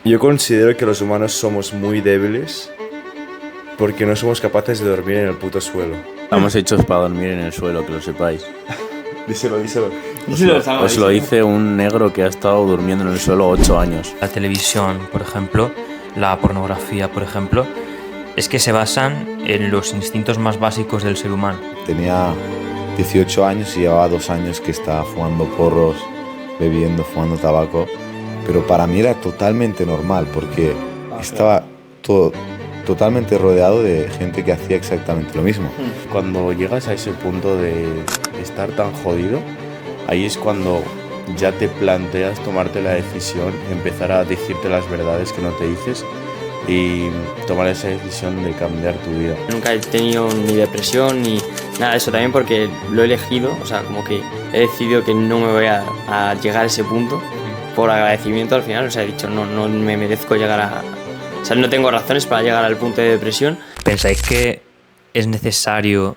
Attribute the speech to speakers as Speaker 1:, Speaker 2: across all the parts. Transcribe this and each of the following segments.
Speaker 1: Yo considero que los humanos somos muy débiles porque no somos capaces de dormir en el puto suelo.
Speaker 2: Estamos hechos para dormir en el suelo, que lo sepáis.
Speaker 1: Díselo, díselo.
Speaker 2: Os lo dice un negro que ha estado durmiendo en el suelo 8 años.
Speaker 3: La televisión, por ejemplo, la pornografía, por ejemplo, es que se basan en los instintos más básicos del ser humano.
Speaker 4: Tenía 18 años y llevaba 2 años que estaba fumando porros, bebiendo, fumando tabaco, pero para mí era totalmente normal porque estaba totalmente rodeado de gente que hacía exactamente lo mismo.
Speaker 2: Cuando llegas a ese punto de estar tan jodido, ahí es cuando ya te planteas tomarte la decisión, empezar a decirte las verdades que no te dices y tomar esa decisión de cambiar tu vida.
Speaker 5: Nunca he tenido ni depresión ni nada de eso, también porque lo he elegido, o sea, como que he decidido que no me voy a llegar a ese punto por agradecimiento al final, o sea, he dicho no me merezco llegar a... O sea, no tengo razones para llegar al punto de depresión.
Speaker 3: ¿Pensáis que es necesario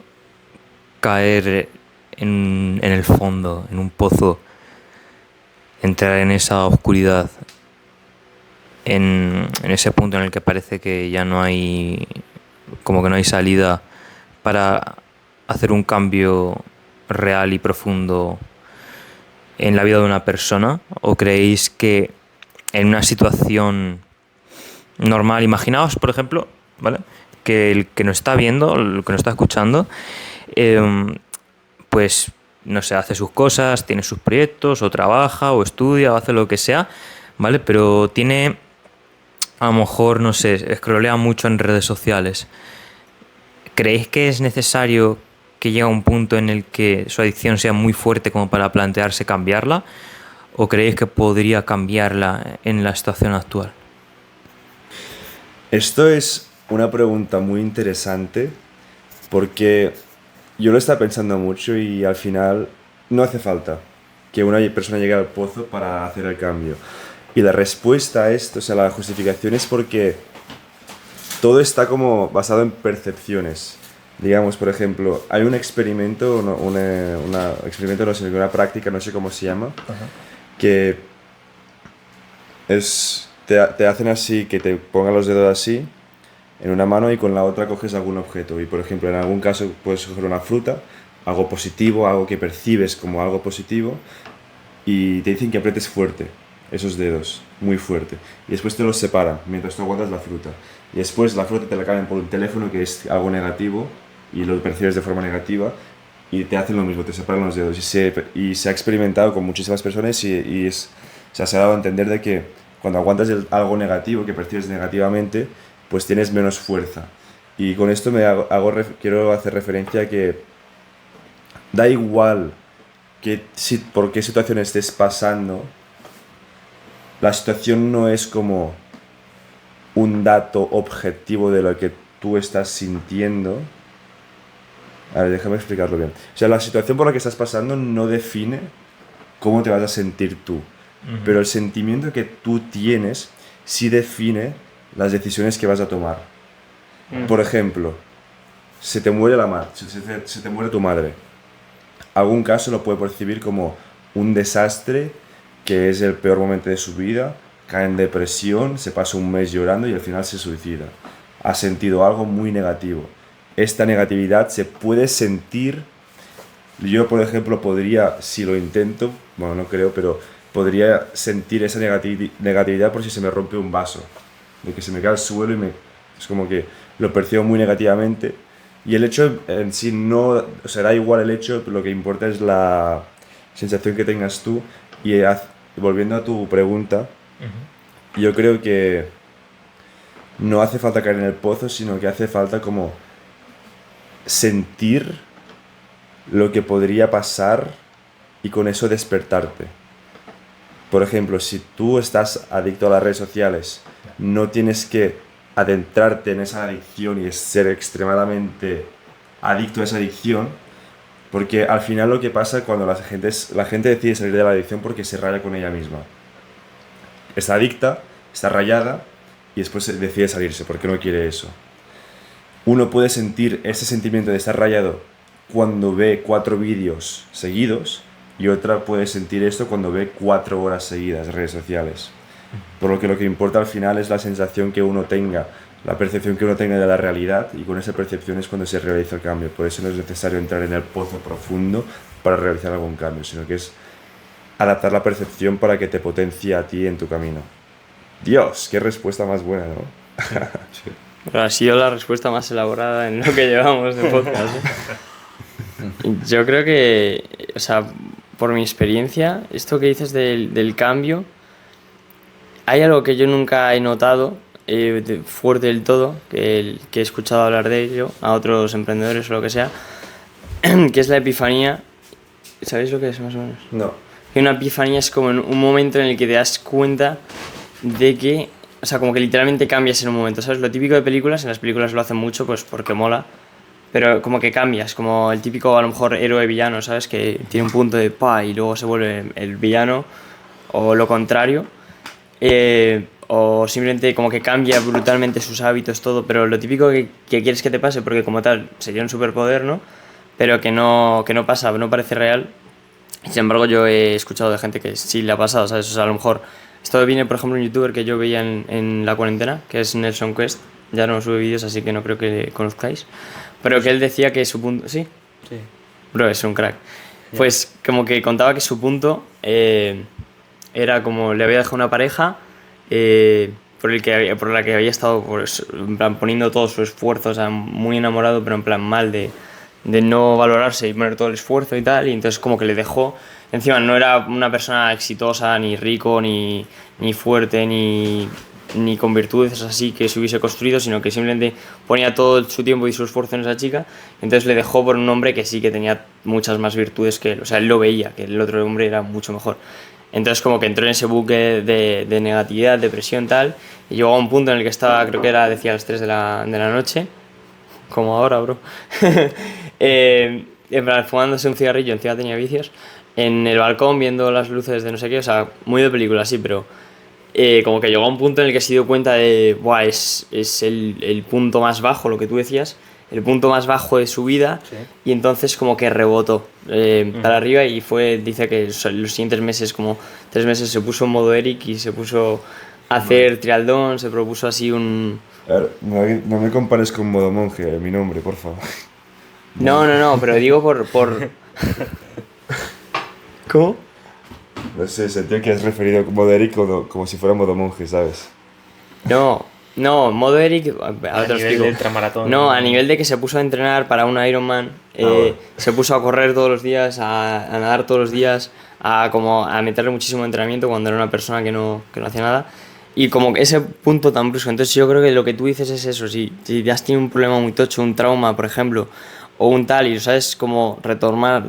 Speaker 3: caer en el fondo, en un pozo, entrar en esa oscuridad, en ese punto en el que parece que ya no hay, como que no hay salida, para hacer un cambio real y profundo en la vida de una persona? ¿O creéis que en una situación normal, imaginaos, por ejemplo, ¿vale?, que el que nos está viendo, el que nos está escuchando, pues no sé, hace sus cosas, tiene sus proyectos, o trabaja, o estudia, o hace lo que sea, ¿vale? Pero tiene, a lo mejor, no sé, scrollea mucho en redes sociales. ¿Creéis que es necesario que llegue a un punto en el que su adicción sea muy fuerte como para plantearse cambiarla? ¿O creéis que podría cambiarla en la situación actual?
Speaker 1: Esto es una pregunta muy interesante porque yo lo estaba pensando mucho y al final no hace falta que una persona llegue al pozo para hacer el cambio. Y la respuesta a esto, o sea, la justificación es porque todo está como basado en percepciones. Digamos, por ejemplo, hay un experimento, experimento, no sé, una práctica, no sé cómo se llama, que te hacen así, que te pongan los dedos así, en una mano, y con la otra coges algún objeto. Y por ejemplo, en algún caso puedes coger una fruta, algo positivo, algo que percibes como algo positivo, y te dicen que aprietes fuerte esos dedos, muy fuerte. Y después te los separan mientras tú aguantas la fruta. Y después la fruta te la cambian por un teléfono, que es algo negativo, y lo percibes de forma negativa, y te hacen lo mismo, te separan los dedos. Y se ha experimentado con muchísimas personas o sea, se ha dado a entender de que cuando aguantas algo negativo, que percibes negativamente, pues tienes menos fuerza. Y con esto quiero hacer referencia a que da igual por qué situación estés pasando, la situación no es como un dato objetivo de lo que tú estás sintiendo. A ver, déjame explicarlo bien. O sea, la situación por la que estás pasando no define cómo te vas a sentir tú. Pero el sentimiento que tú tienes sí define las decisiones que vas a tomar. Por ejemplo, se te muere se te muere tu madre. Algún caso lo puede percibir como un desastre, que es el peor momento de su vida, cae en depresión, se pasa un mes llorando y al final se suicida. Ha sentido algo muy negativo. Esta negatividad se puede sentir. Yo, por ejemplo, podría, si lo intento, bueno, no creo, pero podría sentir esa negatividad por si se me rompe un vaso, de que se me cae al suelo es como que lo percibo muy negativamente. Y el hecho en sí no, o sea, da igual el hecho, lo que importa es la sensación que tengas tú. Y volviendo a tu pregunta, yo creo que no hace falta caer en el pozo, sino que hace falta como sentir lo que podría pasar y con eso despertarte. Por ejemplo, si tú estás adicto a las redes sociales, no tienes que adentrarte en esa adicción y ser extremadamente adicto a esa adicción, porque al final lo que pasa cuando la gente decide salir de la adicción porque se raya con ella misma. Está adicta, está rayada y después decide salirse porque no quiere eso. Uno puede sentir ese sentimiento de estar rayado cuando ve 4 vídeos seguidos, y otra puede sentir esto cuando ve 4 horas seguidas de redes sociales. Por lo que importa al final es la sensación que uno tenga, la percepción que uno tenga de la realidad, y con esa percepción es cuando se realiza el cambio. Por eso no es necesario entrar en el pozo profundo para realizar algún cambio, sino que es adaptar la percepción para que te potencie a ti en tu camino. Dios, qué respuesta más buena, ¿no?
Speaker 5: Sí. Pero ha sido la respuesta más elaborada en lo que llevamos de podcast, ¿eh? Yo creo que, o sea, por mi experiencia, esto que dices del cambio, hay algo que yo nunca he notado fuerte del todo, que he escuchado hablar de ello a otros emprendedores o lo que sea, que es la epifanía. ¿Sabéis lo que es más o menos?
Speaker 1: No.
Speaker 5: Que una epifanía es como un momento en el que te das cuenta de que, o sea, como que literalmente cambias en un momento, ¿sabes? Lo típico de películas, en las películas lo hacen mucho pues porque mola, pero como que cambias, como el típico a lo mejor héroe villano, ¿sabes? Que tiene un punto de pa y luego se vuelve el villano, o lo contrario, o simplemente como que cambia brutalmente sus hábitos, todo, pero lo típico que quieres que te pase, porque como tal sería un superpoder, ¿no? Pero que no pasa, no parece real. Sin embargo, yo he escuchado de gente que sí le ha pasado, ¿sabes? O sea, a lo mejor... Esto viene, por ejemplo, un youtuber que yo veía en la cuarentena, que es Nelson Quest. Ya no sube vídeos, así que no creo que le conozcáis. Pero que él decía que su punto... ¿Sí?
Speaker 3: Sí.
Speaker 5: Bro, es un crack. Pues como que contaba que su punto era como... Le había dejado una pareja por la que había estado pues, en plan, poniendo todo su esfuerzo, o sea, muy enamorado, pero en plan mal de no valorarse y poner todo el esfuerzo y tal, y entonces como que le dejó. Encima no era una persona exitosa, ni rico, ni fuerte, ni con virtudes así que se hubiese construido, sino que simplemente ponía todo su tiempo y su esfuerzo en esa chica, entonces le dejó por un hombre que sí que tenía muchas más virtudes que él, o sea, él lo veía, que el otro hombre era mucho mejor. Entonces como que entró en ese bucle de negatividad, depresión tal, y llegó a un punto en el que estaba, creo que era, decía, a las 3 de la noche, como ahora, bro. En plan, fumándose un cigarrillo, encima tenía vicios, en el balcón viendo las luces de no sé qué, o sea, muy de película, sí, pero como que llegó a un punto en el que se dio cuenta de, buah, es el punto más bajo, lo que tú decías, el punto más bajo de su vida, sí. Y entonces como que rebotó para arriba y dice que los siguientes meses, como 3 meses, se puso en modo Eric y se puso a hacer triatlón, se propuso así un...
Speaker 1: A ver, no me compares con modo monje, mi nombre, por favor.
Speaker 5: No, pero digo por... ¿Cómo?
Speaker 1: No sé, sentía que has referido a modo Eric como si fuera modo monje, ¿sabes?
Speaker 5: No, modo Eric...
Speaker 3: A nivel de ultramaratón.
Speaker 5: No, a nivel de que se puso a entrenar para un Ironman, se puso a correr todos los días, a nadar todos los días, a meterle muchísimo entrenamiento cuando era una persona que no hacía nada. Y como ese punto tan brusco. Entonces yo creo que lo que tú dices es eso. Si has tenido un problema muy tocho, un trauma, por ejemplo, o un tal, y lo sabes cómo retomar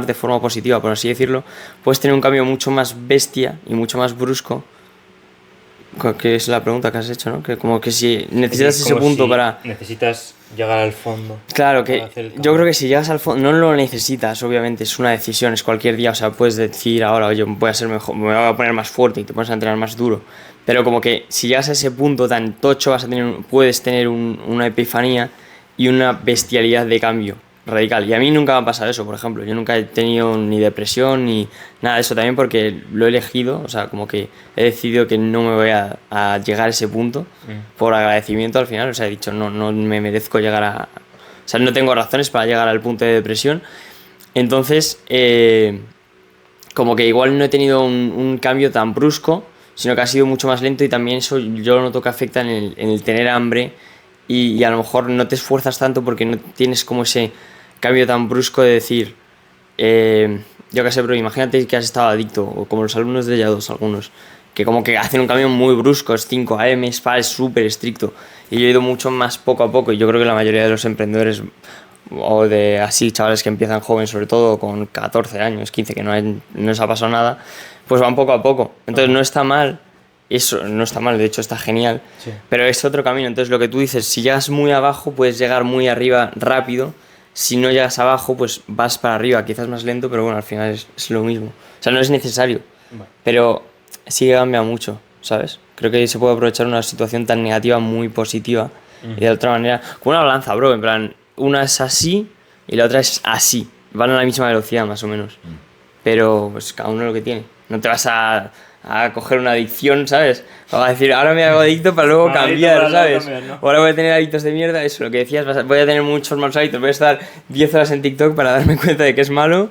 Speaker 5: de forma positiva, por así decirlo, puedes tener un cambio mucho más bestia y mucho más brusco, que es la pregunta que has hecho, ¿no? Que como que si necesitas ese punto para...
Speaker 3: Necesitas llegar al fondo.
Speaker 5: Claro, que yo creo que si llegas al fondo, no lo necesitas, obviamente, es una decisión, es cualquier día, o sea, puedes decir ahora, oye, voy a ser mejor, me voy a poner más fuerte y te pones a entrenar más duro, pero como que si llegas a ese punto tan tocho, puedes tener una epifanía y una bestialidad de cambio radical. Y a mí nunca me ha pasado eso, por ejemplo. Yo nunca he tenido ni depresión ni nada de eso, también porque lo he elegido, o sea, como que he decidido que no me voy a llegar a ese punto por agradecimiento al final. O sea, he dicho, no me merezco llegar a... O sea, no tengo razones para llegar al punto de depresión. Entonces, como que igual no he tenido un cambio tan brusco, sino que ha sido mucho más lento, y también eso yo lo noto que afecta en el tener hambre, y a lo mejor no te esfuerzas tanto porque no tienes como ese cambio tan brusco de decir, yo qué sé, pero imagínate que has estado adicto, o como los alumnos de Ya2, algunos, que como que hacen un cambio muy brusco, es 5 AM, es súper estricto, y yo he ido mucho más poco a poco, y yo creo que la mayoría de los emprendedores, o de así chavales que empiezan jóvenes, sobre todo con 14 años, 15, que no les ha pasado nada, pues van poco a poco. Entonces no está mal, eso no está mal, de hecho está genial, sí. Pero es otro camino. Entonces lo que tú dices, si llegas muy abajo puedes llegar muy arriba rápido, si no llegas abajo pues vas para arriba, quizás más lento, pero bueno, al final es lo mismo. O sea, no es necesario, pero sí cambia mucho, ¿sabes? Creo que se puede aprovechar una situación tan negativa muy positiva, y de otra manera, como una balanza, bro, en plan, una es así y la otra es así, van a la misma velocidad más o menos, pero pues cada uno lo que tiene. No te vas a a coger una adicción, ¿sabes? O a decir, ahora me hago adicto para luego cambiar, ¿sabes? O ahora voy a tener hábitos de mierda, eso, lo que decías, voy a tener muchos malos hábitos, voy a estar 10 horas en TikTok para darme cuenta de que es malo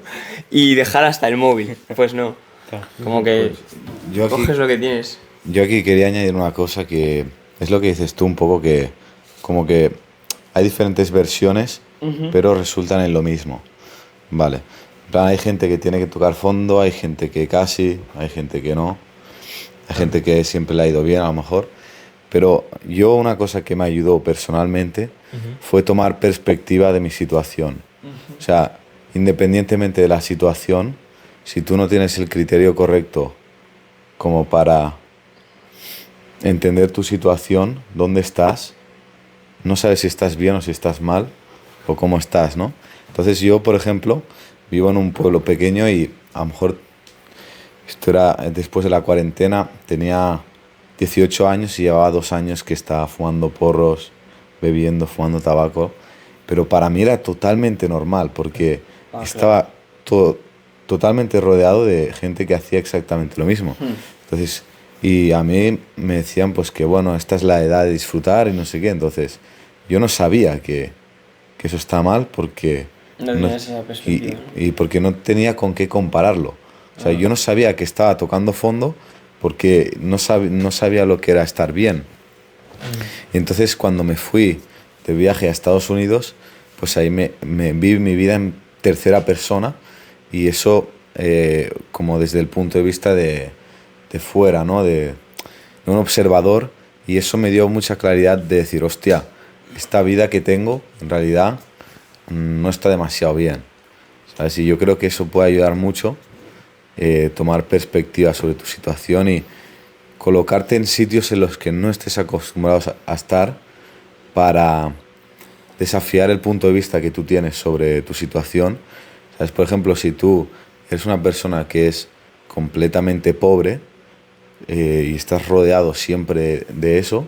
Speaker 5: y dejar hasta el móvil. Pues no. Como que
Speaker 4: Yo aquí,
Speaker 5: coges lo que tienes.
Speaker 4: yo aquí quería añadir una cosa que es lo que dices tú un poco, que como que hay diferentes versiones, pero resultan en lo mismo. Vale. En plan, hay gente que tiene que tocar fondo, hay gente que casi, hay gente que no, hay gente que siempre le ha ido bien a lo mejor. Pero yo una cosa que me ayudó personalmente fue tomar perspectiva de mi situación. O sea, independientemente de la situación, si tú no tienes el criterio correcto como para entender tu situación, dónde estás, no sabes si estás bien o si estás mal o cómo estás, ¿no? Entonces yo, por ejemplo, vivo en un pueblo pequeño y a lo mejor esto era después de la cuarentena, tenía 18 años y llevaba 2 años que estaba fumando porros, bebiendo, fumando tabaco, pero para mí era totalmente normal porque estaba totalmente rodeado de gente que hacía exactamente lo mismo. Entonces, y a mí me decían pues que bueno, esta es la edad de disfrutar y no sé qué, entonces yo no sabía que eso está mal porque
Speaker 5: No tenías esa perspectiva, ¿no?
Speaker 4: y porque no tenía con qué compararlo. O sea, yo no sabía que estaba tocando fondo porque no sabía lo que era estar bien. Y entonces cuando me fui de viaje a Estados Unidos, pues ahí me vi mi vida en tercera persona y eso como desde el punto de vista de fuera, ¿no? De un observador, y eso me dio mucha claridad de decir, hostia, esta vida que tengo en realidad no está demasiado bien, ¿sabes? Y yo creo que eso puede ayudar mucho, tomar perspectiva sobre tu situación y colocarte en sitios en los que no estés acostumbrado a estar para desafiar el punto de vista que tú tienes sobre tu situación. ¿Sabes? Por ejemplo, si tú eres una persona que es completamente pobre y estás rodeado siempre de eso,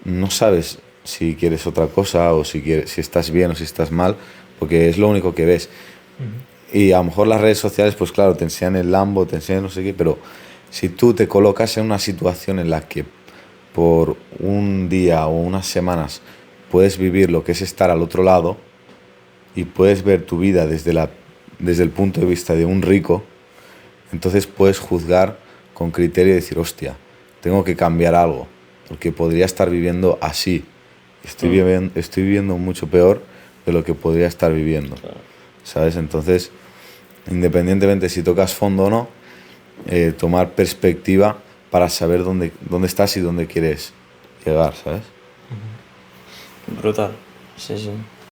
Speaker 4: no sabes si quieres otra cosa o si estás bien o si estás mal, porque es lo único que ves. Y a lo mejor las redes sociales, pues claro, te enseñan el Lambo, te enseñan no sé qué, pero si tú te colocas en una situación en la que por un día o unas semanas puedes vivir lo que es estar al otro lado y puedes ver tu vida desde el punto de vista de un rico, entonces puedes juzgar con criterio y decir, hostia, tengo que cambiar algo, porque podría estar viviendo así. Estoy viviendo mucho peor de lo que podría estar viviendo. ¿Sabes? Entonces, independientemente si tocas fondo o no, tomar perspectiva para saber dónde estás y dónde quieres llegar, ¿sabes?
Speaker 5: Brutal. Sí, sí.